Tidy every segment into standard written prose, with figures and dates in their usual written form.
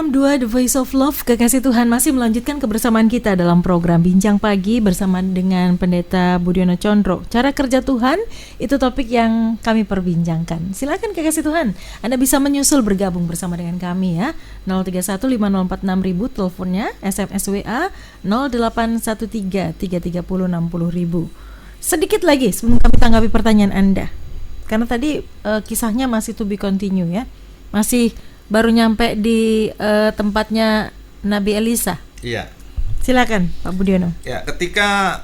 106.2 The Voice of Love, Kekasih Tuhan masih melanjutkan kebersamaan kita dalam program Bincang Pagi bersama dengan Pendeta Budiono Condro. Cara kerja Tuhan, itu topik yang kami perbincangkan. Silakan Kekasih Tuhan, Anda bisa menyusul bergabung bersama dengan kami ya. 0315046.000 teleponnya, SMS WA 0813 330 60.000. Sedikit lagi sebelum kami tanggapi pertanyaan Anda. Karena tadi kisahnya masih to be continue ya. Masih baru nyampe di tempatnya Nabi Elisa. Iya. Silakan Pak Budiono. Ya, ketika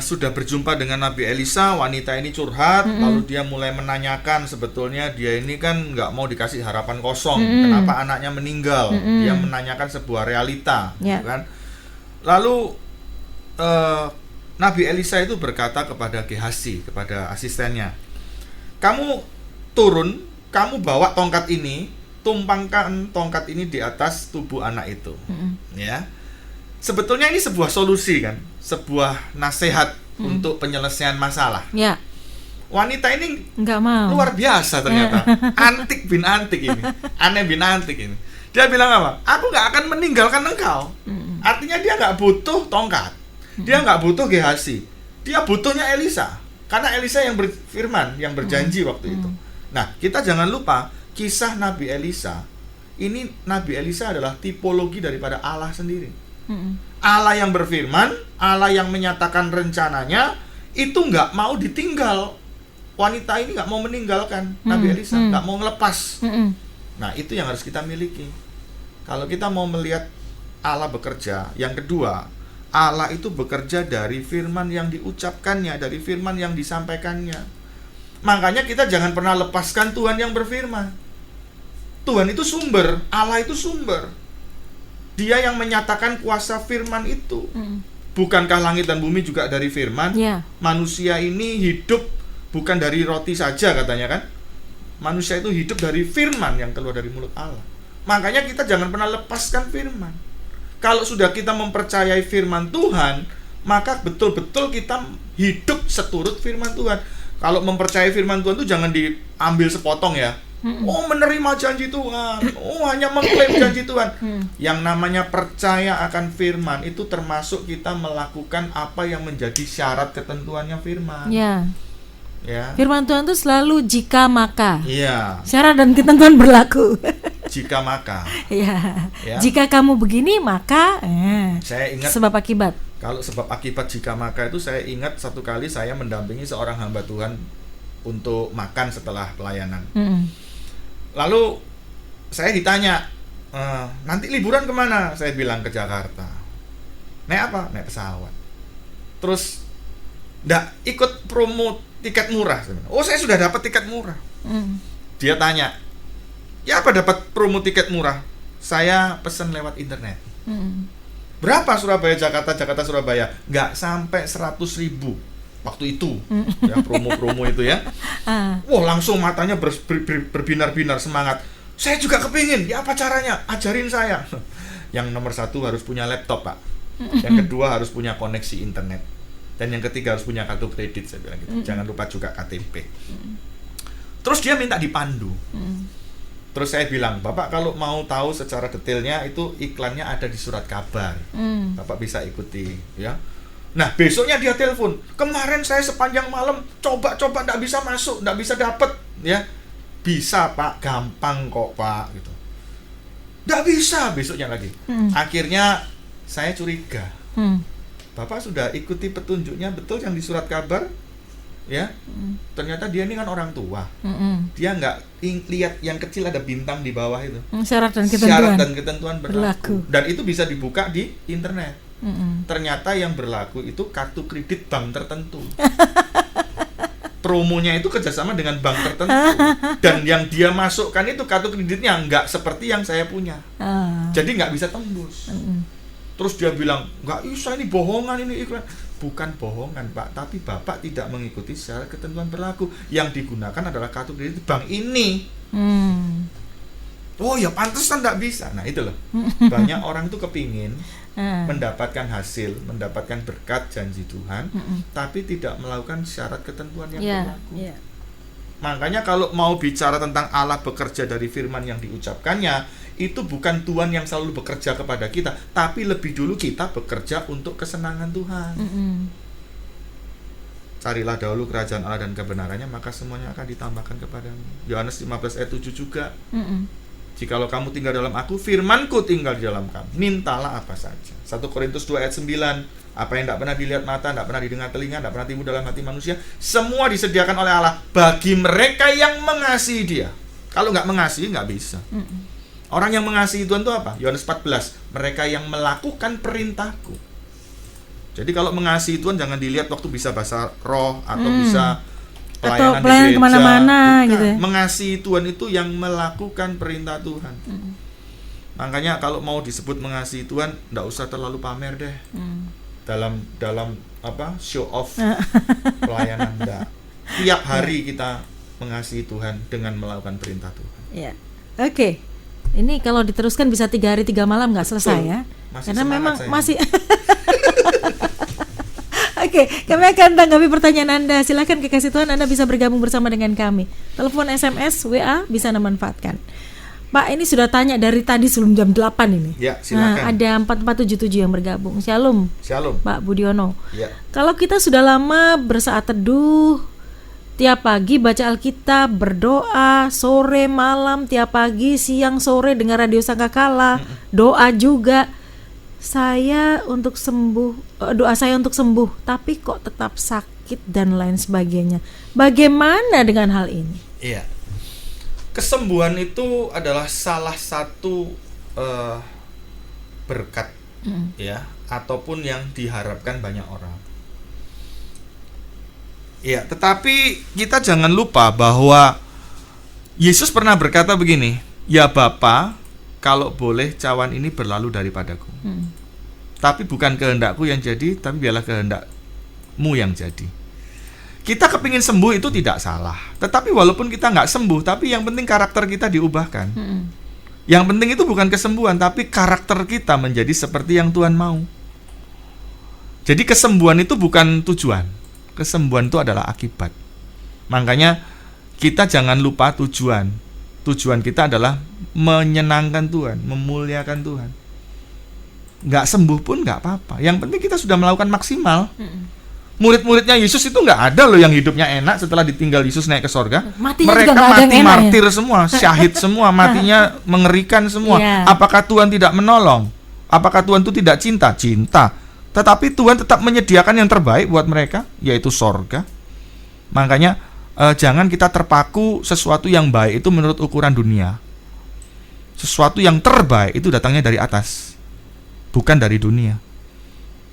sudah berjumpa dengan Nabi Elisa, wanita ini curhat, lalu dia mulai menanyakan sebetulnya dia ini kan nggak mau dikasih harapan kosong, kenapa anaknya meninggal. Dia menanyakan sebuah realita, kan? Lalu Nabi Elisa itu berkata kepada Gehazi, kepada asistennya, kamu turun, kamu bawa tongkat ini, tumpangkan tongkat ini di atas tubuh anak itu, ya. Sebetulnya ini sebuah solusi kan, sebuah nasihat untuk penyelesaian masalah. Ya. Wanita ini nggak mau. Luar biasa ternyata, antik bin antik ini, aneh bin antik ini. Dia bilang apa? Aku nggak akan meninggalkan engkau. Artinya dia nggak butuh tongkat, dia nggak butuh Gehazi, dia butuhnya Elisa, karena Elisa yang berfirman, yang berjanji waktu itu. Nah, kita jangan lupa kisah Nabi Elisa. Ini Nabi Elisa adalah tipologi daripada Allah sendiri. Allah yang berfirman, Allah yang menyatakan rencananya, itu nggak mau ditinggal. Wanita ini nggak mau meninggalkan Nabi Elisa, nggak mau ngelepas. Nah, itu yang harus kita miliki. Kalau kita mau melihat Allah bekerja, yang kedua, Allah itu bekerja dari firman yang diucapkannya, dari firman yang disampaikannya. Makanya kita jangan pernah lepaskan Tuhan yang berfirman. Tuhan itu sumber, Allah itu sumber. Dia yang menyatakan kuasa firman itu. Bukankah langit dan bumi juga dari firman? Manusia ini hidup bukan dari roti saja katanya kan? Manusia itu hidup dari firman yang keluar dari mulut Allah. Makanya kita jangan pernah lepaskan firman. Kalau sudah kita mempercayai firman Tuhan, maka betul-betul kita hidup seturut firman Tuhan. Kalau mempercayai firman Tuhan itu jangan diambil sepotong ya. Oh, menerima janji Tuhan, oh hanya mengklaim janji Tuhan. Yang namanya percaya akan firman itu termasuk kita melakukan apa yang menjadi syarat ketentuannya firman. Ya. Firman Tuhan itu selalu jika maka. Iya. Syarat dan ketentuan berlaku. Jika maka. Ya. Jika kamu begini maka saya ingat sebab akibat. Kalau sebab akibat jika maka itu saya ingat satu kali saya mendampingi seorang hamba Tuhan untuk makan setelah pelayanan. Lalu saya ditanya, nanti liburan kemana? Saya bilang ke Jakarta. Naik apa? Naik pesawat. Terus, nggak ikut promo tiket murah. Oh, saya sudah dapat tiket murah. Dia tanya, ya apa dapat promo tiket murah? Saya pesan lewat internet. Berapa Surabaya Jakarta, Jakarta Surabaya? Nggak sampai 100.000 waktu itu, ya promo-promo itu ya. Wah, langsung matanya berbinar-binar semangat. Saya juga kepingin, ya apa caranya? Ajarin saya. Yang nomor 1 harus punya laptop, Pak. Yang kedua harus punya koneksi internet. Dan yang ketiga harus punya kartu kredit, saya bilang gitu. Jangan lupa juga KTP. Terus dia minta dipandu. Terus saya bilang, Bapak kalau mau tahu secara detailnya itu iklannya ada di surat kabar. Bapak bisa ikuti, ya. Nah, besoknya dia telepon. Kemarin saya sepanjang malam coba-coba enggak bisa masuk, enggak bisa dapat, ya. Bisa, Pak, gampang kok, Pak, gitu. Enggak bisa besoknya lagi. Akhirnya saya curiga. Bapak sudah ikuti petunjuknya betul yang di surat kabar? Ya. Ternyata dia ini kan orang tua. Dia enggak lihat yang kecil ada bintang di bawah itu. Syarat dan ketentuan berlaku. Dan itu bisa dibuka di internet. Ternyata yang berlaku itu kartu kredit bank tertentu. Promonya itu kerjasama dengan bank tertentu. Dan yang dia masukkan itu kartu kreditnya nggak seperti yang saya punya. Jadi nggak bisa tembus. Terus dia bilang, nggak bisa, ini bohongan, ini iklan. Bukan bohongan, Pak, tapi Bapak tidak mengikuti syarat ketentuan berlaku. Yang digunakan adalah kartu kredit bank ini. Oh ya, pantesan nggak bisa. Nah itu loh, banyak orang tuh kepingin mendapatkan hasil, mendapatkan berkat janji Tuhan, tapi tidak melakukan syarat ketentuan yang berlaku. Makanya kalau mau bicara tentang Allah bekerja dari firman yang diucapkannya, itu bukan Tuhan yang selalu bekerja kepada kita, tapi lebih dulu kita bekerja untuk kesenangan Tuhan. Carilah dahulu kerajaan Allah dan kebenarannya, maka semuanya akan ditambahkan kepadamu. Yohanes 15 ayat 7 juga. Jikalau kamu tinggal dalam aku, firmanku tinggal di dalam kamu, mintalah apa saja. 1 Korintus 2 ayat 9, apa yang tidak pernah dilihat mata, tidak pernah didengar telinga, tidak pernah timbul dalam hati manusia, semua disediakan oleh Allah bagi mereka yang mengasihi Dia. Kalau nggak mengasihi, nggak bisa. Orang yang mengasihi Tuhan itu apa? Yohanes 14, mereka yang melakukan perintahku. Jadi kalau mengasihi Tuhan jangan dilihat waktu bisa bahasa roh atau bisa atau pelayanan pelayan di gereja. kemana-mana gitu. Mengasihi Tuhan itu yang melakukan perintah Tuhan. Makanya kalau mau disebut mengasihi Tuhan, nggak usah terlalu pamer deh. Dalam apa show off pelayanan, enggak. Tiap hari kita mengasihi Tuhan dengan melakukan perintah Tuhan. Ya. Oke. Ini kalau diteruskan bisa 3 hari 3 malam nggak selesai ya. Masih Karena memang saya. masih Oke, kami akan tanggapi pertanyaan Anda. Silakan kekasih Tuhan, Anda bisa bergabung bersama dengan kami. Telepon, SMS, WA bisa Anda manfaatkan. Pak, ini sudah tanya dari tadi sebelum jam 8 ini. Ya, silakan. Nah, ada 4477 yang bergabung. Shalom. Shalom. Pak Budiono. Ya. Kalau kita sudah lama bersaat teduh, tiap pagi baca Alkitab, berdoa, sore, malam, tiap pagi, siang, sore dengar radio Sangkakala, doa juga. Doa saya untuk sembuh, tapi kok tetap sakit dan lain sebagainya. Bagaimana dengan hal ini? Iya. Kesembuhan itu adalah salah satu berkat ya, ataupun yang diharapkan banyak orang. Iya, tetapi kita jangan lupa bahwa Yesus pernah berkata begini, "Ya Bapa, kalau boleh cawan ini berlalu daripadaku. Tapi bukan kehendakku yang jadi, tapi biarlah kehendakmu yang jadi." Kita kepingin sembuh itu tidak salah. Tetapi walaupun kita nggak sembuh, tapi yang penting karakter kita diubahkan. Yang penting itu bukan kesembuhan, tapi karakter kita menjadi seperti yang Tuhan mau. Jadi kesembuhan itu bukan tujuan. Kesembuhan itu adalah akibat. Makanya kita jangan lupa tujuan. Tujuan kita adalah menyenangkan Tuhan, memuliakan Tuhan. Nggak sembuh pun nggak apa-apa. Yang penting kita sudah melakukan maksimal. Murid-muridnya Yesus itu nggak ada loh yang hidupnya enak setelah ditinggal Yesus naik ke sorga. Matinya Mereka juga nggak ada mati yang enak, martir semua, syahid semua, matinya mengerikan semua. Apakah Tuhan tidak menolong? Apakah Tuhan itu tidak cinta? Cinta. Tetapi Tuhan tetap menyediakan yang terbaik buat mereka, yaitu sorga. Makanya jangan kita terpaku sesuatu yang baik itu menurut ukuran dunia. Sesuatu yang terbaik itu datangnya dari atas, bukan dari dunia.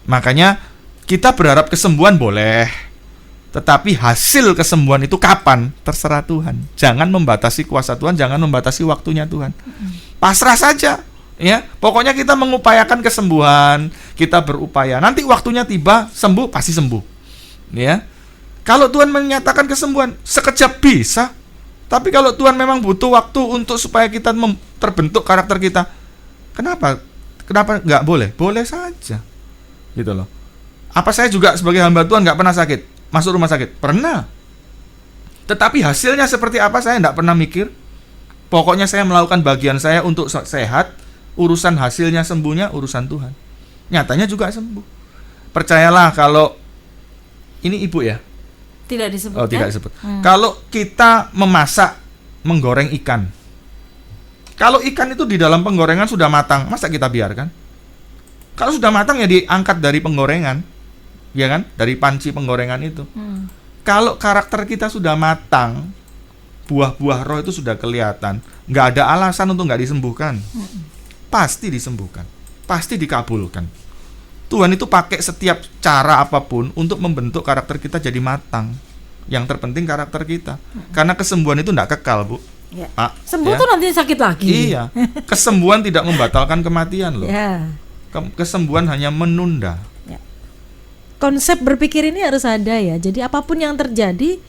Makanya kita berharap kesembuhan boleh, tetapi hasil kesembuhan itu kapan? Terserah Tuhan. Jangan membatasi kuasa Tuhan, jangan membatasi waktunya Tuhan. Pasrah saja, ya. Pokoknya kita mengupayakan kesembuhan, kita berupaya. Nanti waktunya tiba, sembuh pasti sembuh. Ya. Kalau Tuhan menyatakan kesembuhan, sekejap bisa. Tapi kalau Tuhan memang butuh waktu untuk supaya kita terbentuk karakter kita, kenapa nggak boleh? Boleh saja, gitu loh. Apa saya juga sebagai hamba Tuhan nggak pernah sakit, masuk rumah sakit? Pernah. Tetapi hasilnya seperti apa saya nggak pernah mikir. Pokoknya saya melakukan bagian saya untuk sehat. Urusan hasilnya sembuhnya urusan Tuhan. Nyatanya juga sembuh. Percayalah kalau ini ibu ya. Tidak disebut. Oh, tidak disebut. Kalau kita memasak, menggoreng ikan. Kalau ikan itu di dalam penggorengan sudah matang, masa kita biarkan? Kalau sudah matang ya diangkat dari penggorengan, ya kan? Dari panci penggorengan itu. Kalau karakter kita sudah matang, buah-buah roh itu sudah kelihatan, nggak ada alasan untuk nggak disembuhkan. Pasti disembuhkan, pasti dikabulkan. Tuhan itu pakai setiap cara apapun untuk membentuk karakter kita jadi matang. Yang terpenting karakter kita. Karena kesembuhan itu tidak kekal, Bu. Ya. Sembuh tuh nanti sakit lagi. Iya. Kesembuhan tidak membatalkan kematian loh. Ya. Kesembuhan hanya menunda. Ya. Konsep berpikir ini harus ada ya. Jadi apapun yang terjadi,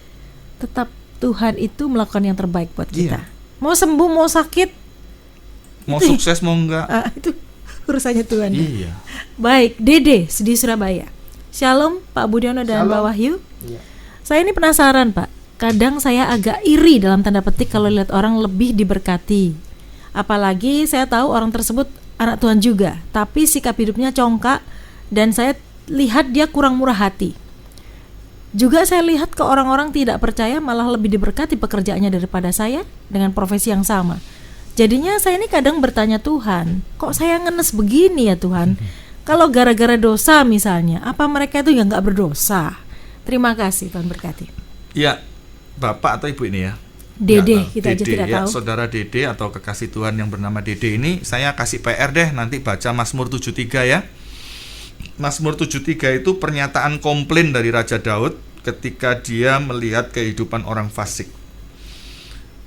tetap Tuhan itu melakukan yang terbaik buat kita. Mau sembuh, mau sakit, mau sukses, mau enggak, itu urusannya Tuhan. Iya. Baik, Dede di Surabaya. Shalom Pak Budiono dan Mbak Wahyu. Iya. Saya ini penasaran Pak, kadang saya agak iri dalam tanda petik kalau lihat orang lebih diberkati. Apalagi saya tahu orang tersebut anak Tuhan juga, tapi sikap hidupnya congkak dan saya lihat dia kurang murah hati. Juga saya lihat ke orang-orang tidak percaya malah lebih diberkati pekerjaannya daripada saya dengan profesi yang sama. Jadinya saya ini kadang bertanya, Tuhan, kok saya ngenes begini ya Tuhan? Kalau gara-gara dosa misalnya, apa mereka itu yang gak berdosa? Terima kasih, Tuhan berkati. Ya, Bapak atau Ibu ini ya? Dede, kita aja Dede, tidak tahu. Saudara Dede atau kekasih Tuhan yang bernama Dede ini, saya kasih PR deh, nanti baca Mazmur 73 ya. Mazmur 73 itu pernyataan komplain dari Raja Daud ketika dia melihat kehidupan orang fasik.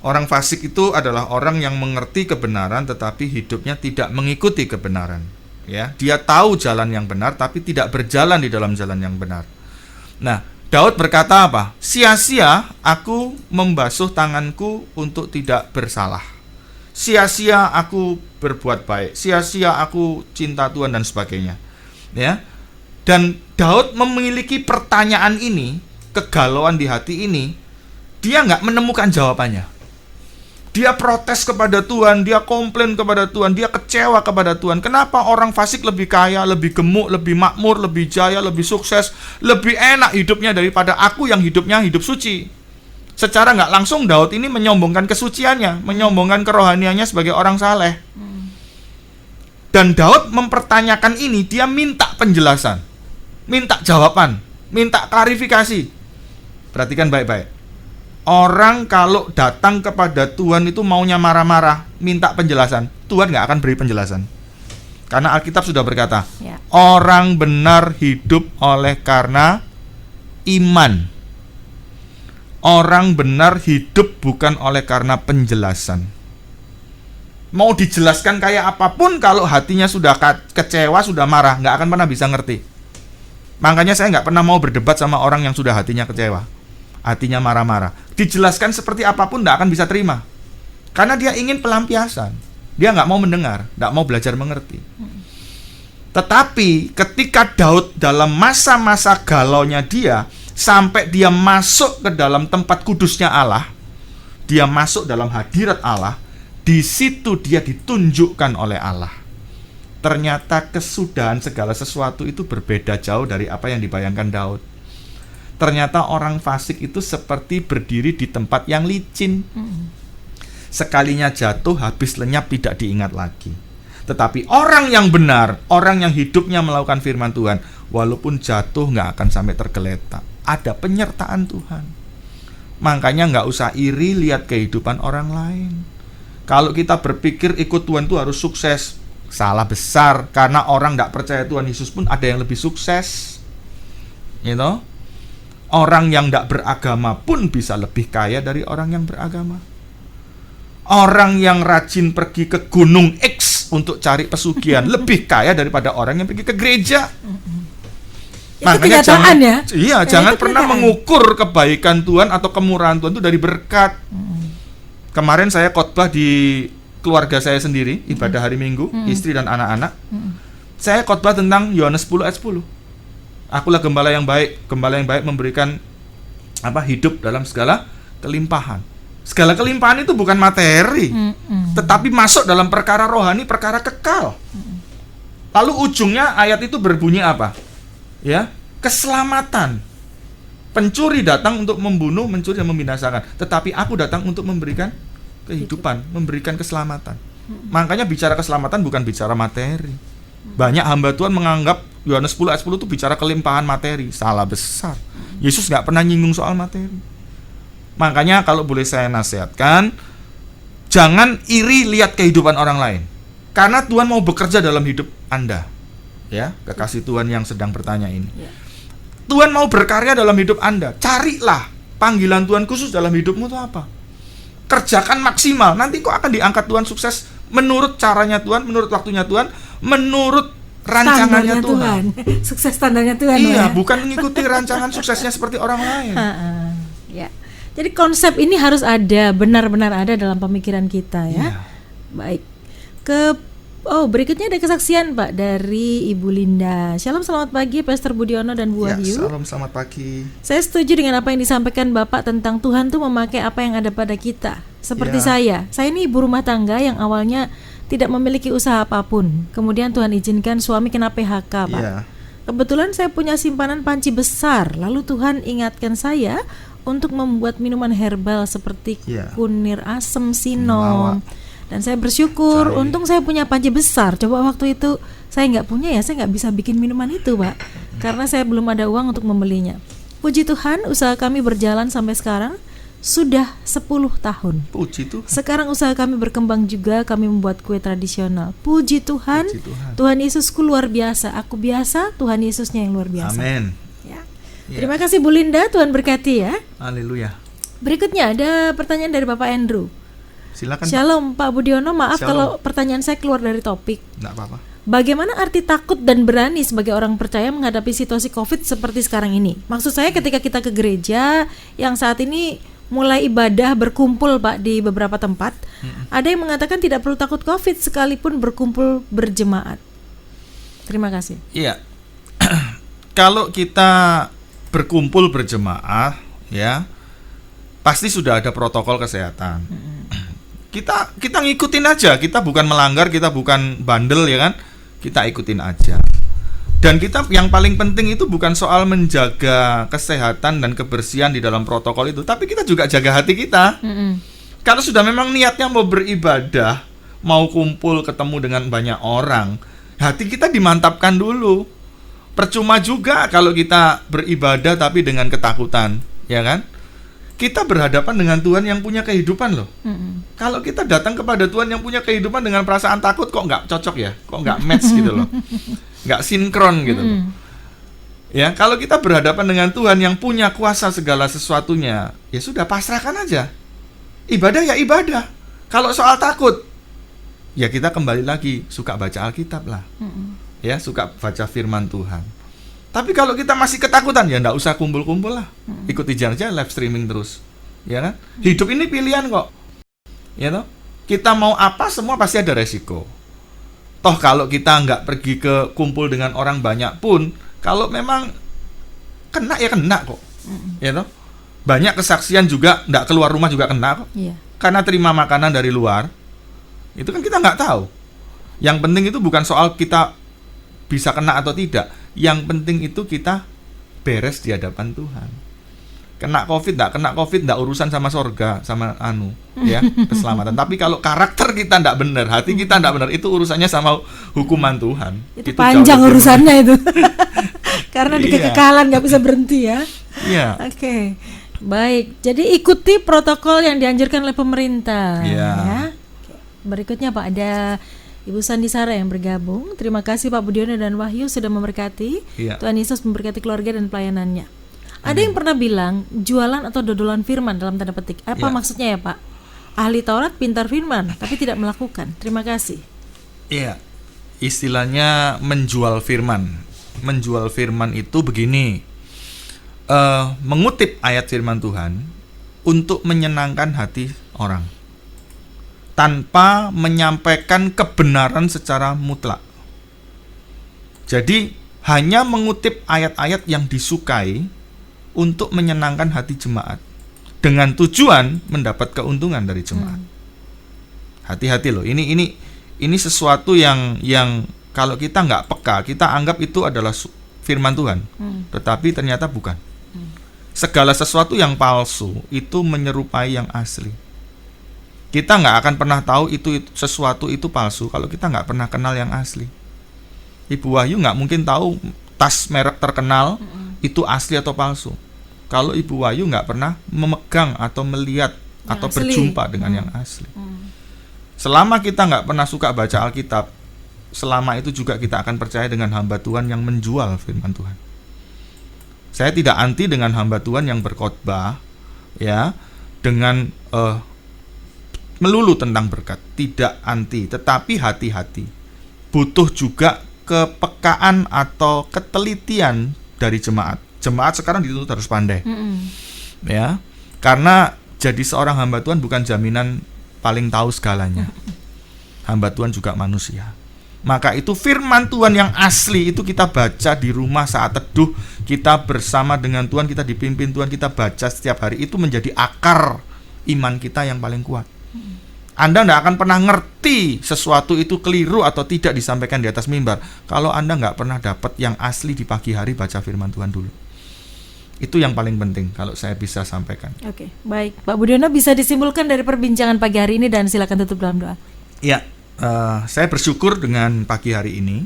Orang fasik itu adalah orang yang mengerti kebenaran tetapi hidupnya tidak mengikuti kebenaran. Ya, dia tahu jalan yang benar tapi tidak berjalan di dalam jalan yang benar. Nah, Daud berkata apa? Sia-sia aku membasuh tanganku untuk tidak bersalah. Sia-sia aku berbuat baik. Sia-sia aku cinta Tuhan dan sebagainya. Ya. Dan Daud memiliki pertanyaan ini, kegalauan di hati ini, dia nggak menemukan jawabannya. Dia protes kepada Tuhan, dia komplain kepada Tuhan, dia kecewa kepada Tuhan. Kenapa orang fasik lebih kaya, lebih gemuk, lebih makmur, lebih jaya, lebih sukses, lebih enak hidupnya daripada aku yang hidupnya hidup suci? Secara nggak langsung Daud ini menyombongkan kesuciannya, menyombongkan kerohaniannya sebagai orang saleh. Dan Daud mempertanyakan ini, dia minta penjelasan, minta jawaban, minta klarifikasi. Perhatikan baik-baik. Orang kalau datang kepada Tuhan itu maunya marah-marah, minta penjelasan, Tuhan nggak akan beri penjelasan. Karena Alkitab sudah berkata, Ya. Orang benar hidup oleh karena iman. Orang benar hidup bukan oleh karena penjelasan. Mau dijelaskan kayak apapun, kalau hatinya sudah kecewa, sudah marah, nggak akan pernah bisa ngerti. Makanya saya nggak pernah mau berdebat sama orang yang sudah hatinya kecewa, hatinya marah-marah. Dijelaskan seperti apapun nggak akan bisa terima, karena dia ingin pelampiasan. Dia nggak mau mendengar, nggak mau belajar mengerti. Tetapi ketika Daud dalam masa-masa galaunya dia, sampai dia masuk ke dalam tempat kudusnya Allah, dia masuk dalam hadirat Allah, di situ dia ditunjukkan oleh Allah. Ternyata kesudahan segala sesuatu itu berbeda jauh dari apa yang dibayangkan Daud. Ternyata orang fasik itu seperti berdiri di tempat yang licin. Sekalinya jatuh, habis lenyap, tidak diingat lagi. Tetapi orang yang benar, orang yang hidupnya melakukan firman Tuhan, walaupun jatuh nggak akan sampai tergeletak. Ada penyertaan Tuhan. Makanya nggak usah iri lihat kehidupan orang lain. Kalau kita berpikir ikut Tuhan itu harus sukses, salah besar. Karena orang nggak percaya Tuhan Yesus pun ada yang lebih sukses. You know? Orang yang nggak beragama pun bisa lebih kaya dari orang yang beragama. Orang yang rajin pergi ke gunung X untuk cari pesugihan lebih kaya daripada orang yang pergi ke gereja. Makanya jangan, jangan pernah mengukur kebaikan Tuhan atau kemurahan Tuhan itu dari berkat. Kemarin saya khotbah di keluarga saya sendiri, ibadah hari Minggu, istri dan anak-anak. Saya khotbah tentang Yohanes 10 ayat 10. Akulah gembala yang baik memberikan hidup dalam segala kelimpahan. Segala kelimpahan itu bukan materi, tetapi masuk dalam perkara rohani, perkara kekal. Lalu ujungnya ayat itu berbunyi apa? Ya, keselamatan. Pencuri datang untuk membunuh, mencuri dan membinasakan. Tetapi aku datang untuk memberikan kehidupan, memberikan keselamatan. Makanya bicara keselamatan bukan bicara materi. Banyak hamba Tuhan menganggap Yohanes 10 ayat 10 itu bicara kelimpahan materi. Salah besar. Yesus gak pernah nyinggung soal materi. Makanya kalau boleh saya nasihatkan, jangan iri lihat kehidupan orang lain. Karena Tuhan mau bekerja dalam hidup Anda. Ya, kekasih Tuhan yang sedang bertanya ini. Tuhan mau berkarya dalam hidup Anda. Carilah panggilan Tuhan khusus dalam hidupmu itu apa. Kerjakan maksimal. Nanti kok akan diangkat Tuhan sukses menurut caranya Tuhan, menurut waktunya Tuhan, menurut rancangannya Tuhan. Sukses standarnya Tuhan. Iya, bukan mengikuti rancangan suksesnya seperti orang lain. Ya. Jadi konsep ini harus ada, benar-benar ada dalam pemikiran kita ya. Baik. Ke Oh, berikutnya ada kesaksian Pak dari Ibu Linda. Shalom, selamat pagi Pastor Budiono dan Bu Ya, Wahyu. salam selamat pagi. Saya setuju dengan apa yang disampaikan Bapak tentang Tuhan tuh memakai apa yang ada pada kita. Seperti Ya. saya ini ibu rumah tangga yang awalnya tidak memiliki usaha apapun. Kemudian Tuhan izinkan suami kena PHK Pak. Ya. Kebetulan saya punya simpanan panci besar. Lalu Tuhan ingatkan saya untuk membuat minuman herbal seperti Ya. kunir asem, sinom. Mawar. Dan saya bersyukur, Jahe. untung saya punya panci besar. Coba waktu itu saya nggak punya ya, saya nggak bisa bikin minuman itu Pak. Karena saya belum ada uang untuk membelinya. Puji Tuhan, usaha kami berjalan sampai sekarang. Sudah 10 tahun. Puji Tuhan. Sekarang usaha kami berkembang juga, kami membuat kue tradisional. Puji Tuhan, Puji Tuhan. Tuhan Yesusku luar biasa. Aku biasa, Tuhan Yesusnya yang luar biasa. Amin. Ya. Ya. Terima kasih Bu Linda, Tuhan berkati ya. Haleluya. Berikutnya ada pertanyaan dari Bapak Andrew. Silakan. Shalom Pak Budiono, maaf Shalom. kalau pertanyaan saya keluar dari topik. Enggak apa-apa. Bagaimana arti takut dan berani sebagai orang percaya menghadapi situasi COVID seperti sekarang ini? Maksud saya ketika kita ke gereja yang saat ini mulai ibadah berkumpul Pak di beberapa tempat, ada yang mengatakan tidak perlu takut COVID sekalipun berkumpul berjemaat. Terima kasih. Iya. Kalau kita berkumpul berjemaah, ya, pasti sudah ada protokol kesehatan. Kita ngikutin aja, kita bukan melanggar, kita bukan bandel ya kan, kita ikutin aja. Dan kita yang paling penting itu bukan soal menjaga kesehatan dan kebersihan di dalam protokol itu, tapi kita juga jaga hati kita. Kalau sudah memang niatnya mau beribadah, mau kumpul ketemu dengan banyak orang, hati kita dimantapkan dulu. Percuma juga kalau kita beribadah tapi dengan ketakutan, ya kan? Kita berhadapan dengan Tuhan yang punya kehidupan loh. Kalau kita datang kepada Tuhan yang punya kehidupan dengan perasaan takut, kok nggak cocok ya? Kok nggak match gitu loh? Nggak sinkron gitu loh. Ya, kalau kita berhadapan dengan Tuhan yang punya kuasa segala sesuatunya, ya sudah pasrahkan aja. Ibadah ya ibadah. Kalau soal takut, ya kita kembali lagi suka baca Alkitab lah. Ya, suka baca firman Tuhan. Tapi kalau kita masih ketakutan, ya nggak usah kumpul-kumpul lah. Ikuti aja live streaming terus, ya kan? Hidup ini pilihan kok, ya toh. Kita mau apa semua pasti ada resiko. Toh kalau kita nggak pergi ke kumpul dengan orang banyak pun, kalau memang kena ya kena kok, ya toh. Banyak kesaksian juga nggak keluar rumah juga kena kok, karena terima makanan dari luar. Itu kan kita nggak tahu. Yang penting itu bukan soal kita bisa kena atau tidak. Yang penting itu kita beres di hadapan Tuhan. Kena COVID, enggak urusan sama sorga, sama ya, keselamatan. Tapi kalau karakter kita enggak benar, hati kita enggak benar, itu urusannya sama hukuman Tuhan. Itu panjang urusannya itu. Karena di Iya. kekekalan nggak bisa berhenti ya. Iya. Oke. Baik, jadi ikuti protokol yang dianjurkan oleh pemerintah. Iya. Ya. Berikutnya Pak, ada Ibu Sandi Sara yang bergabung. Terima kasih Pak Budiono dan Wahyu sudah memberkati. Iya. Tuhan Yesus memberkati keluarga dan pelayanannya. Ada yang pernah bilang jualan atau dodolan firman dalam tanda petik. Apa Iya. maksudnya ya Pak? Ahli Taurat pintar firman tapi tidak melakukan. Terima kasih. Iya. Istilahnya menjual firman. Menjual firman itu begini. Mengutip ayat firman Tuhan untuk menyenangkan hati orang, tanpa menyampaikan kebenaran secara mutlak. Jadi hanya mengutip ayat-ayat yang disukai untuk menyenangkan hati jemaat dengan tujuan mendapat keuntungan dari jemaat. Hati-hati loh. Ini sesuatu yang kalau kita nggak peka, kita anggap itu adalah firman Tuhan, tetapi ternyata bukan. Segala sesuatu yang palsu itu menyerupai yang asli. Kita nggak akan pernah tahu itu sesuatu itu palsu kalau kita nggak pernah kenal yang asli. Ibu Wahyu nggak mungkin tahu tas merek terkenal itu asli atau palsu kalau Ibu Wahyu nggak pernah memegang atau melihat yang atau asli. berjumpa dengan yang asli. Selama kita nggak pernah suka baca Alkitab, selama itu juga kita akan percaya dengan hamba Tuhan yang menjual firman Tuhan. Saya tidak anti dengan hamba Tuhan yang berkhotbah, ya, dengan melulu tentang berkat, tidak anti, tetapi hati-hati. Butuh juga kepekaan atau ketelitian dari jemaat. Jemaat sekarang dituntut harus pandai, ya, karena jadi seorang hamba Tuhan bukan jaminan paling tahu segalanya. Hamba Tuhan juga manusia. Maka itu firman Tuhan yang asli itu kita baca di rumah saat teduh, kita bersama dengan Tuhan, kita dipimpin Tuhan, kita baca setiap hari, itu menjadi akar iman kita yang paling kuat. Anda tidak akan pernah ngerti sesuatu itu keliru atau tidak disampaikan di atas mimbar kalau Anda nggak pernah dapat yang asli di pagi hari baca firman Tuhan dulu. Itu yang paling penting kalau saya bisa sampaikan. Oke, baik. Pak Budiono, bisa disimpulkan dari perbincangan pagi hari ini dan silakan tutup dalam doa. Ya, saya bersyukur dengan pagi hari ini.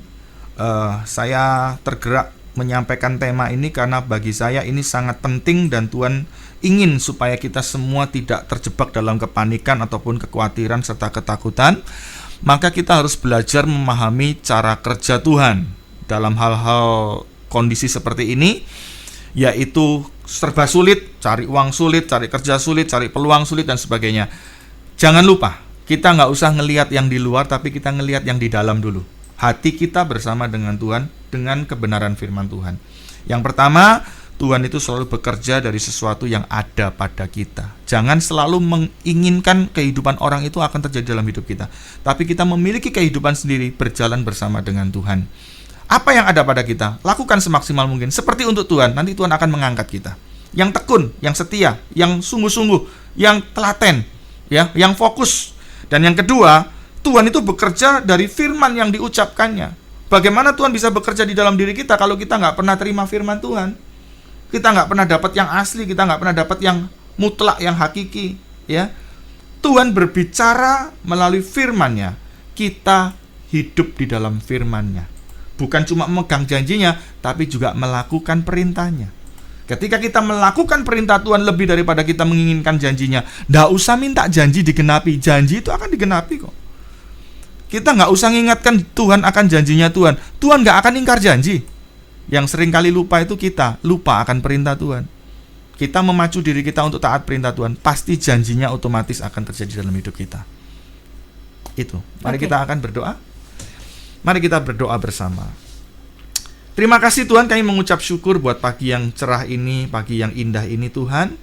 Saya tergerak menyampaikan tema ini karena bagi saya ini sangat penting dan Tuhan ingin supaya kita semua tidak terjebak dalam kepanikan ataupun kekhawatiran serta ketakutan. Maka kita harus belajar memahami cara kerja Tuhan dalam hal-hal kondisi seperti ini, yaitu serba sulit, cari uang sulit, cari kerja sulit, cari peluang sulit dan sebagainya. Jangan lupa, kita nggak usah ngelihat yang di luar, tapi kita ngelihat yang di dalam dulu. Hati kita bersama dengan Tuhan, dengan kebenaran firman Tuhan. Yang pertama, Tuhan itu selalu bekerja dari sesuatu yang ada pada kita. Jangan selalu menginginkan kehidupan orang itu akan terjadi dalam hidup kita, tapi kita memiliki kehidupan sendiri, berjalan bersama dengan Tuhan. Apa yang ada pada kita, lakukan semaksimal mungkin. Seperti untuk Tuhan, nanti Tuhan akan mengangkat kita. Yang tekun, yang setia, yang sungguh-sungguh, yang telaten, ya, yang fokus. Dan yang kedua, Tuhan itu bekerja dari firman yang diucapkannya. Bagaimana Tuhan bisa bekerja di dalam diri kita kalau kita nggak pernah terima firman Tuhan? Kita nggak pernah dapat yang asli, kita nggak pernah dapat yang mutlak, yang hakiki, ya. Tuhan berbicara melalui firman-Nya. Kita hidup di dalam firman-Nya. Bukan cuma memegang janjinya, tapi juga melakukan perintahnya. Ketika kita melakukan perintah Tuhan lebih daripada kita menginginkan janjinya, nggak usah minta janji digenapi. Janji itu akan digenapi kok. Kita nggak usah mengingatkan Tuhan akan janjinya Tuhan. Tuhan nggak akan ingkar janji. Yang sering kali lupa itu kita, lupa akan perintah Tuhan. Kita memacu diri kita untuk taat perintah Tuhan, pasti janjinya otomatis akan terjadi dalam hidup kita. Itu. Mari kita akan berdoa. Mari kita berdoa bersama. Terima kasih Tuhan, kami mengucap syukur buat pagi yang cerah ini, pagi yang indah ini Tuhan.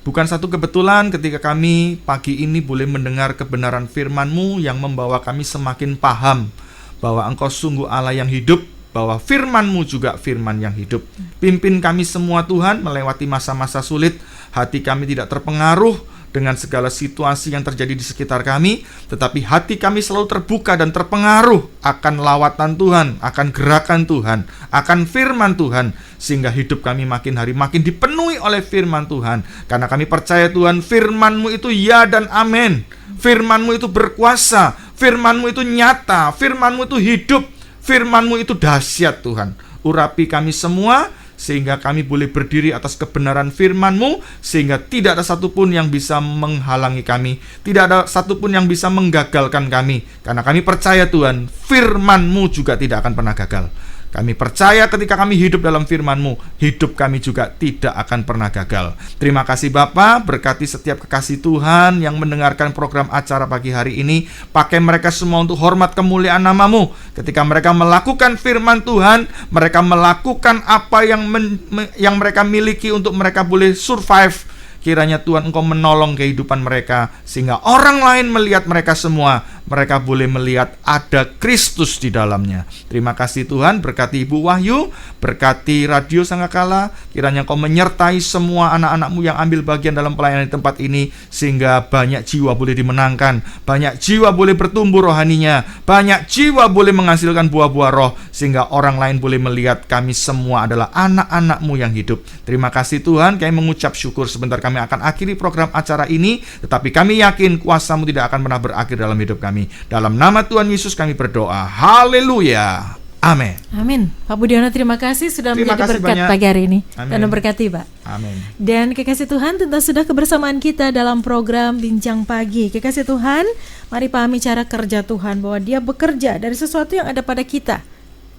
Bukan satu kebetulan ketika kami pagi ini boleh mendengar kebenaran firman-Mu yang membawa kami semakin paham bahwa Engkau sungguh Allah yang hidup, bahwa firman-Mu juga firman yang hidup. Pimpin kami semua Tuhan melewati masa-masa sulit, hati kami tidak terpengaruh dengan segala situasi yang terjadi di sekitar kami, tetapi hati kami selalu terbuka dan terpengaruh akan lawatan Tuhan, akan gerakan Tuhan, akan firman Tuhan, sehingga hidup kami makin hari makin dipenuhi oleh firman Tuhan. Karena kami percaya Tuhan, firman-Mu itu ya dan amin. Firman-Mu itu berkuasa, firman-Mu itu nyata, firman-Mu itu hidup, firman-Mu itu dahsyat Tuhan. Urapi kami semua, sehingga kami boleh berdiri atas kebenaran firman-Mu, sehingga tidak ada satupun yang bisa menghalangi kami, tidak ada satupun yang bisa menggagalkan kami, karena kami percaya Tuhan, firman-Mu juga tidak akan pernah gagal. Kami percaya ketika kami hidup dalam firman-Mu, hidup kami juga tidak akan pernah gagal. Terima kasih Bapa, berkati setiap kekasih Tuhan yang mendengarkan program acara pagi hari ini. Pakai mereka semua untuk hormat kemuliaan nama-Mu. Ketika mereka melakukan firman Tuhan, mereka melakukan apa yang mereka miliki untuk mereka boleh survive. Kiranya Tuhan Engkau menolong kehidupan mereka, sehingga orang lain melihat mereka semua, mereka boleh melihat ada Kristus di dalamnya. Terima kasih Tuhan, berkati Ibu Wahyu, berkati Radio Sangakala. Kiranya Engkau menyertai semua anak-anak-Mu yang ambil bagian dalam pelayanan di tempat ini, sehingga banyak jiwa boleh dimenangkan, banyak jiwa boleh bertumbuh rohaninya, banyak jiwa boleh menghasilkan buah-buah roh, sehingga orang lain boleh melihat kami semua adalah anak-anak-Mu yang hidup. Terima kasih Tuhan, kami mengucap syukur. Sebentar kami akan akhiri program acara ini, tetapi kami yakin kuasa-Mu tidak akan pernah berakhir dalam hidup kami. Dalam nama Tuhan Yesus kami berdoa. Haleluya. Amin. Amin. Pak Budiono, terima kasih sudah menjadi berkat banyak. pagi hari ini. Amin. Dan memberkati Pak. Amin. Dan kekasih Tuhan, tentu sudah kebersamaan kita dalam program Bincang Pagi. Kekasih Tuhan, mari pahami cara kerja Tuhan, bahwa Dia bekerja dari sesuatu yang ada pada kita.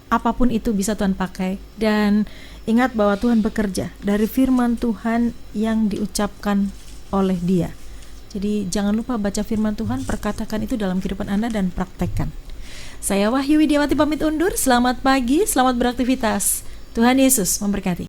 Apapun itu bisa Tuhan pakai. Dan ingat bahwa Tuhan bekerja dari firman Tuhan yang diucapkan oleh Dia. Jadi jangan lupa baca firman Tuhan, perkatakan itu dalam kehidupan Anda dan praktekkan. Saya Wahyu Widiawati pamit undur. Selamat pagi, selamat beraktivitas. Tuhan Yesus memberkati.